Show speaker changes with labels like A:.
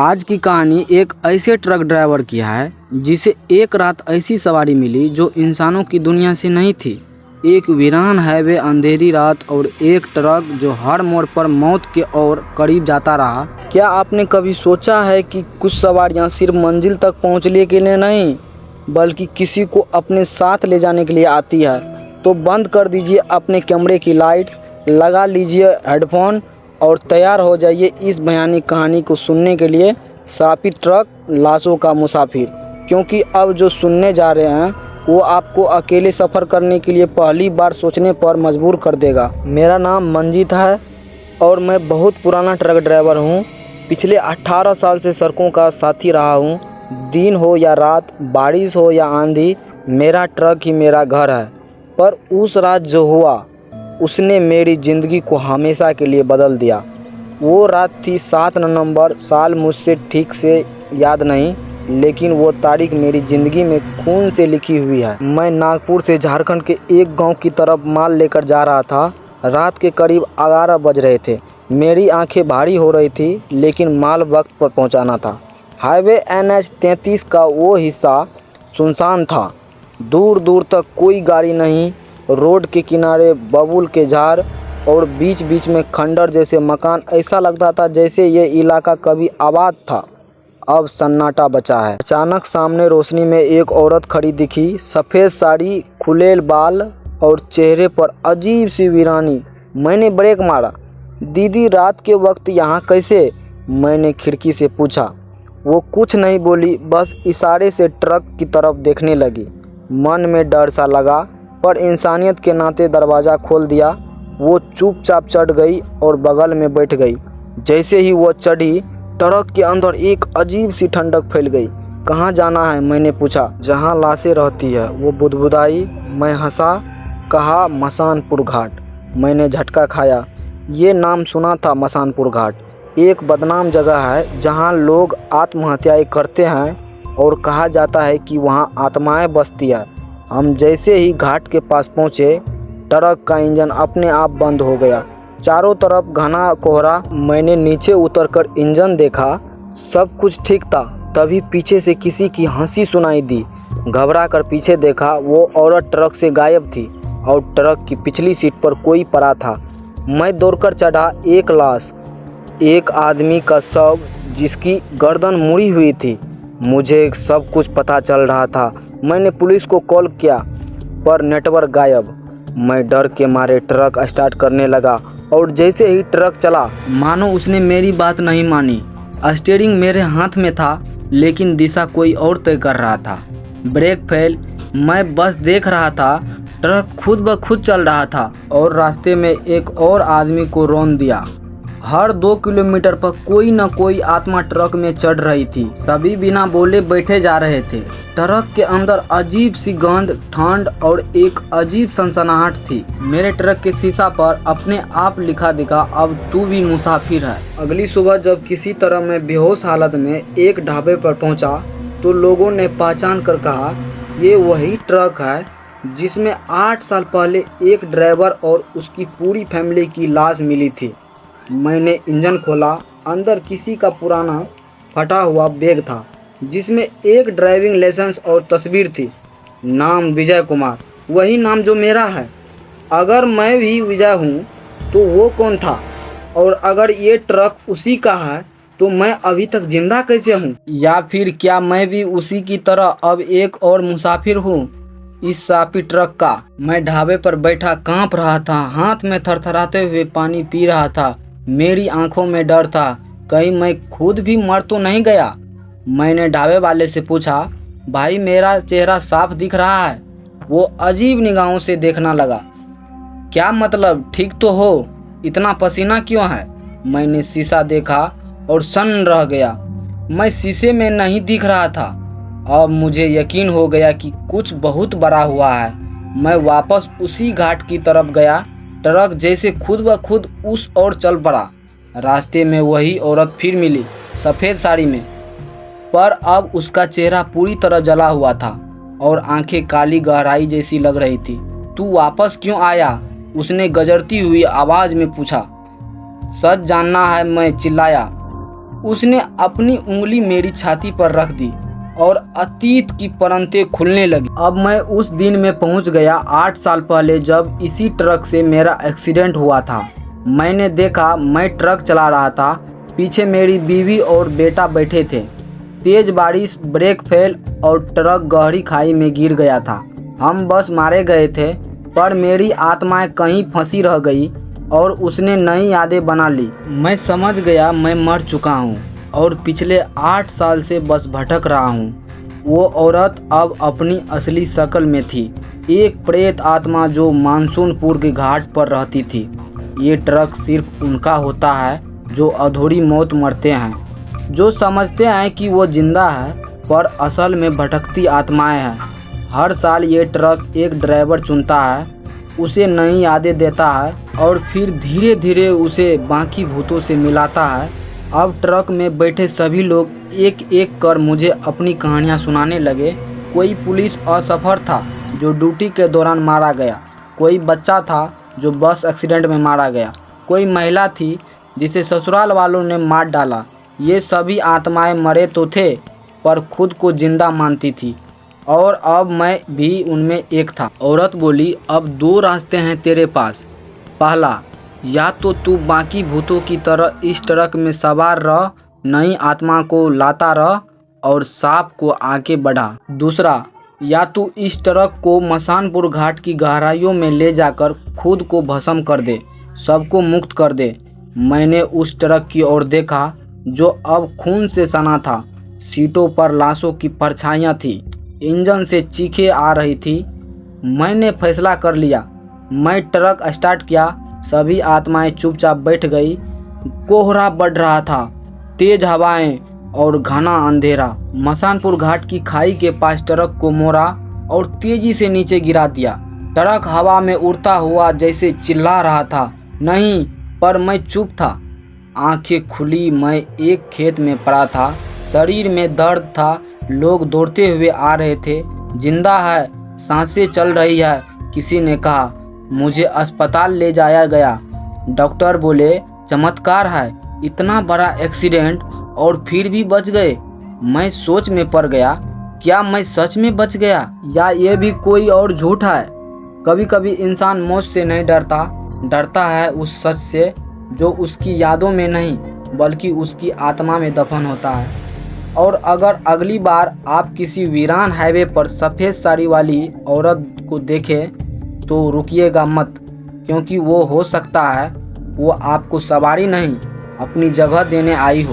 A: आज की कहानी एक ऐसे ट्रक ड्राइवर की है जिसे एक रात ऐसी सवारी मिली जो इंसानों की दुनिया से नहीं थी। एक वीरान हाईवे, अंधेरी रात और एक ट्रक जो हर मोड़ पर मौत के और करीब जाता रहा। क्या आपने कभी सोचा है कि कुछ सवारियां सिर्फ मंजिल तक पहुंचने के लिए नहीं बल्कि किसी को अपने साथ ले जाने के लिए आती है? तो बंद कर दीजिए अपने कैमरे की लाइट्स, लगा लीजिए हेडफोन और तैयार हो जाइए इस भयानक कहानी को सुनने के लिए। शापित ट्रक, लाशों का मुसाफिर। क्योंकि अब जो सुनने जा रहे हैं वो आपको अकेले सफ़र करने के लिए पहली बार सोचने पर मजबूर कर देगा। मेरा नाम मंजीत है और मैं बहुत पुराना ट्रक ड्राइवर हूँ। पिछले 18 साल से सड़कों का साथी रहा हूँ। दिन हो या रात, बारिश हो या आंधी, मेरा ट्रक ही मेरा घर है। पर उस रात जो हुआ उसने मेरी ज़िंदगी को हमेशा के लिए बदल दिया। वो रात थी 7 नवंबर, साल मुझसे ठीक से याद नहीं, लेकिन वो तारीख मेरी ज़िंदगी में खून से लिखी हुई है। मैं नागपुर से झारखंड के एक गांव की तरफ माल लेकर जा रहा था। रात के करीब 11 बज रहे थे। मेरी आंखें भारी हो रही थी, लेकिन माल वक्त पर पहुंचाना था। हाईवे NH 33 का वो हिस्सा सुनसान था। दूर दूर तक कोई गाड़ी नहीं। रोड के किनारे बबूल के झाड़ और बीच बीच में खंडर जैसे मकान। ऐसा लगता था जैसे ये इलाका कभी आबाद था, अब सन्नाटा बचा है। अचानक सामने रोशनी में एक औरत खड़ी दिखी। सफ़ेद साड़ी, खुले बाल और चेहरे पर अजीब सी वीरानी। मैंने ब्रेक मारा। दीदी, रात के वक्त यहाँ कैसे? मैंने खिड़की से पूछा। वो कुछ नहीं बोली, बस इशारे से ट्रक की तरफ देखने लगी। मन में डर सा लगा, पर इंसानियत के नाते दरवाज़ा खोल दिया। वो चुपचाप चढ़ गई और बगल में बैठ गई। जैसे ही वो चढ़ी, ट्रक के अंदर एक अजीब सी ठंडक फैल गई। कहाँ जाना है? मैंने पूछा। जहाँ लाशें रहती है, वो बुदबुदाई। मैं हंसा, कहा मसानपुर घाट। मैंने झटका खाया। ये नाम सुना था, मसानपुर घाट। एक बदनाम जगह है जहाँ लोग आत्महत्याएं करते हैं और कहा जाता है कि वहाँ आत्माएं बसती है। हम जैसे ही घाट के पास पहुँचे, ट्रक का इंजन अपने आप बंद हो गया। चारों तरफ घना कोहरा। मैंने नीचे उतरकर इंजन देखा। सब कुछ ठीक था। तभी पीछे से किसी की हंसी सुनाई दी। घबरा कर पीछे देखा। वो औरत ट्रक से गायब थी और ट्रक की पिछली सीट पर कोई पड़ा था। मैं दौड़कर चढ़ा। एक लाश, एक आदमी का शव जिसकी गर्दन मुड़ी हुई थी। मुझे सब कुछ पता चल रहा था। मैंने पुलिस को कॉल किया, पर नेटवर्क गायब। मैं डर के मारे ट्रक स्टार्ट करने लगा और जैसे ही ट्रक चला, मानो उसने मेरी बात नहीं मानी। स्टीयरिंग मेरे हाथ में था, लेकिन दिशा कोई और तय कर रहा था। Brake fail. मैं बस देख रहा था। ट्रक खुद ब खुद चल रहा था और रास्ते में एक और आदमी को रौंद दिया। हर 2 किलोमीटर पर कोई न कोई आत्मा ट्रक में चढ़ रही थी। सभी बिना बोले बैठे जा रहे थे। ट्रक के अंदर अजीब सी गंध, ठंड और एक अजीब सनसनाहट थी। मेरे ट्रक के शीशा पर अपने आप लिखा दिखा, अब तू भी मुसाफिर है। अगली सुबह जब किसी तरह मैं बेहोश हालत में एक ढाबे पर पहुंचा, तो लोगों ने पहचान कर कहा, ये वही ट्रक है जिसमें 8 साल पहले एक ड्राइवर और उसकी पूरी फैमिली की लाश मिली थी। मैंने इंजन खोला। अंदर किसी का पुराना फटा हुआ बैग था, जिसमें एक ड्राइविंग लाइसेंस और तस्वीर थी। नाम विजय कुमार, वही नाम जो मेरा है। अगर मैं भी विजय हूँ तो वो कौन था? और अगर ये ट्रक उसी का है तो मैं अभी तक जिंदा कैसे हूँ? या फिर क्या मैं भी उसी की तरह अब एक और मुसाफिर हूँ इस शापित ट्रक का? मैं ढाबे पर बैठा कांप रहा था, हाथ में थरथराते हुए पानी पी रहा था। मेरी आंखों में डर था, कहीं मैं खुद भी मर तो नहीं गया। मैंने ढाबे वाले से पूछा, भाई मेरा चेहरा साफ दिख रहा है? वो अजीब निगाहों से देखना लगा। क्या मतलब, ठीक तो हो? इतना पसीना क्यों है? मैंने शीशा देखा और सन्न रह गया। मैं शीशे में नहीं दिख रहा था। अब मुझे यकीन हो गया कि कुछ बहुत बड़ा हुआ है। मैं वापस उसी घाट की तरफ गया। ट्रक जैसे खुद ब खुद उस ओर चल पड़ा। रास्ते में वही औरत फिर मिली, सफ़ेद साड़ी में, पर अब उसका चेहरा पूरी तरह जला हुआ था और आंखें काली गहराई जैसी लग रही थी। तू वापस क्यों आया? उसने गजरती हुई आवाज़ में पूछा। सच जानना है? मैं चिल्लाया। उसने अपनी उंगली मेरी छाती पर रख दी और अतीत की परंतें खुलने लगी। अब मैं उस दिन में पहुंच गया 8 साल पहले, जब इसी ट्रक से मेरा एक्सीडेंट हुआ था। मैंने देखा, मैं ट्रक चला रहा था, पीछे मेरी बीवी और बेटा बैठे थे। तेज बारिश, ब्रेक फेल और ट्रक गहरी खाई में गिर गया था। हम बस मारे गए थे, पर मेरी आत्मा कहीं फंसी रह गई और उसने नई यादें बना ली। मैं समझ गया मैं मर चुका हूँ और पिछले 8 साल से बस भटक रहा हूँ। वो औरत अब अपनी असली शक्ल में थी, एक प्रेत आत्मा जो मानसूनपुर के घाट पर रहती थी। ये ट्रक सिर्फ उनका होता है जो अधूरी मौत मरते हैं, जो समझते हैं कि वो जिंदा है पर असल में भटकती आत्माएं हैं। हर साल ये ट्रक एक ड्राइवर चुनता है, उसे नई यादें देता है और फिर धीरे धीरे उसे बाकी भूतों से मिलाता है। अब ट्रक में बैठे सभी लोग एक एक कर मुझे अपनी कहानियां सुनाने लगे। कोई पुलिस असफर था जो ड्यूटी के दौरान मारा गया, कोई बच्चा था जो बस एक्सीडेंट में मारा गया, कोई महिला थी जिसे ससुराल वालों ने मार डाला। ये सभी आत्माएं मरे तो थे पर खुद को जिंदा मानती थी, और अब मैं भी उनमें एक था। औरत बोली, अब 2 रास्ते हैं तेरे पास। पहला, या तो तू बाकी भूतों की तरह इस ट्रक में सवार रह, नई आत्मा को लाता रह और सांप को आगे बढ़ा। दूसरा, या तू इस ट्रक को मसानपुर घाट की गहराइयों में ले जाकर खुद को भस्म कर दे, सबको मुक्त कर दे। मैंने उस ट्रक की ओर देखा जो अब खून से सना था। सीटों पर लाशों की परछाइयाँ थी, इंजन से चीखें आ रही थी। मैंने फैसला कर लिया। मैं ट्रक स्टार्ट किया, सभी आत्माएं चुपचाप बैठ गई। कोहरा बढ़ रहा था, तेज हवाएं और घना अंधेरा। मसानपुर घाट की खाई के पास ट्रक को मोड़ा और तेजी से नीचे गिरा दिया। ट्रक हवा में उड़ता हुआ जैसे चिल्ला रहा था, नहीं, पर मैं चुप था। आंखें खुली, मैं एक खेत में पड़ा था, शरीर में दर्द था, लोग दौड़ते हुए आ रहे थे। जिंदा है, सांसें चल रही है, किसी ने कहा। मुझे अस्पताल ले जाया गया। डॉक्टर बोले, चमत्कार है, इतना बड़ा एक्सीडेंट और फिर भी बच गए। मैं सोच में पड़ गया, क्या मैं सच में बच गया या ये भी कोई और झूठ है? कभी कभी इंसान मौत से नहीं डरता, डरता है उस सच से जो उसकी यादों में नहीं बल्कि उसकी आत्मा में दफन होता है। और अगर अगली बार आप किसी वीरान हाईवे पर सफ़ेद साड़ी वाली औरत को देखें तो रुकिएगा मत, क्योंकि वो हो सकता है वो आपको सवारी नहीं अपनी जगह देने आई हो।